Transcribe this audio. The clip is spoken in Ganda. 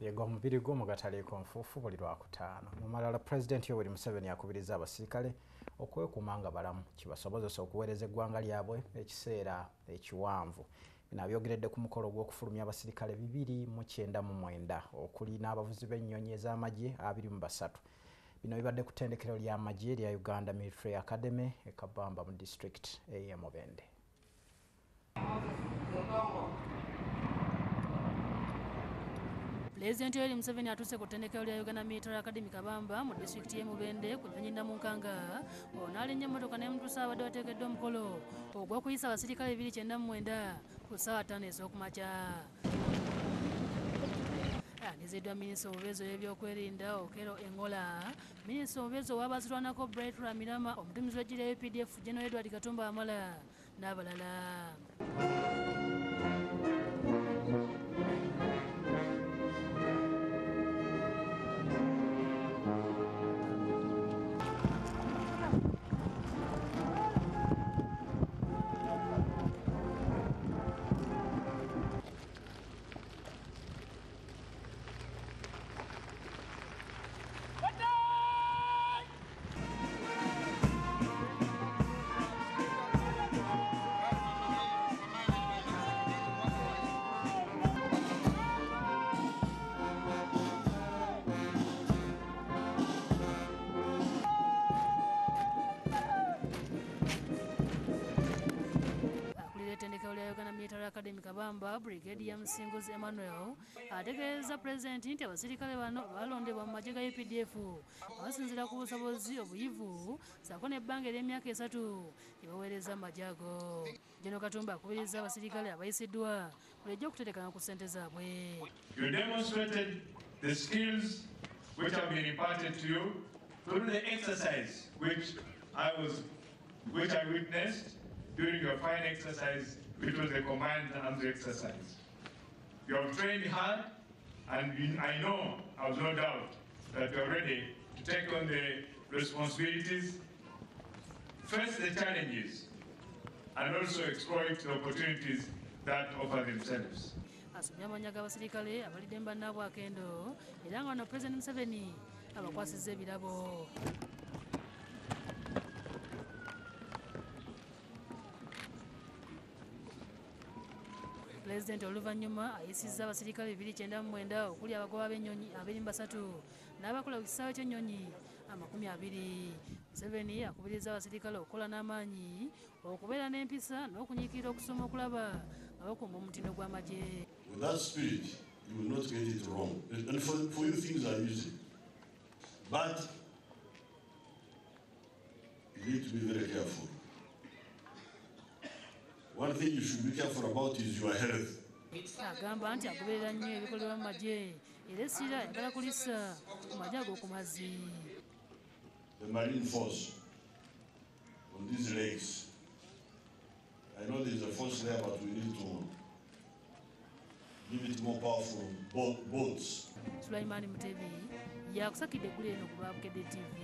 Yego omubiri gwo mugataleeko nfuufu buli lwakutaano. Mu malala Pulezidenti Museveni akubiriza abaserikale okwekuuma nga balamu kibasobozesa okuweereza eggwanga lyabwe ekiseera ekiwanvu. Bino abyogeredde ku mukolo gw'okufulumya abaserikale 299 okuli n'abavuzi b'ennyonyi ez'amagye 23. Bino bibadde ku ttendekero lya magye lya Uganda Military Academy e Kabamba mu district y'e Bukedde. Pulezidenti Museveni atuse ku ttendekero lya Uganda Military Academy Kabamba mu district y'e Bukedde ku nnyonyi Namunkanga onaalinnya emmotoka n'emutuusa abadde bateekeddwa omukolo ogw'okuyisa abaserikale 299 ku ssaawa 5 ez'okumakya. Aniziddwa minisita omubeezi w'ebyokwerinda Okero Engola, minisita omubeezi ow'abazirwanako Bright Ramirama, omuduumizi w'eggye lya UPDF General Edward Katumba Amala n'abalala. Ettendekero lya Uganda Military Academy Kabamba Brigadier Musinguzi Emmanuel ategeeza Pulezidenti nti abaserikale bano balondebwa mu magye ga UPDF abasinziira ku busobozi obuyivu ssaako n'ebbanga ery'emyaka 3 lye baweereza mu magye ago. General Katumba akubiriza abaserikale abayisiddwa bulijjo okutetekana ku ssente zaabwe. You demonstrated the skills which have been imparted to you through the exercise which I witnessed during your fine exercise, which was the command arms exercise. You have trained hard, and I know, I have no doubt, that you are ready to take on the responsibilities, face the challenges, and also exploit the opportunities that offer themselves. Asomye amanya g'abaserikale abalidde bannaabwe akendo era nga wano Pulezidenti Museveni abakwasizza ebirabo. Pulezidenti oluvannyuma ayisizza abaserikale 299 okuli abagoba b'ennyonyi 23 n'abakola ku kisaawe ky'ennyonyi 20. Museveni akubiriza abaserikale okukola n'amaanyi okubeera n'empisa n'okunyiikirira okusoma okulaba nga bakumba omutindo gw'amagye. With that spirit, you will not get it wrong. And for you, things are easy. But you need to be very careful. One thing you should be careful about is your health. Agamba nti agoberera nnyo ebikolebwa mu magye era essira yagala kulissa ku magye ag'oku mazzi. The Marine Force on these lakes. I know there is a force there, but we need to give it more powerful boats. Sulaiman Mutebi yakusakidde eggulu eno ku lwa Bukedde TV.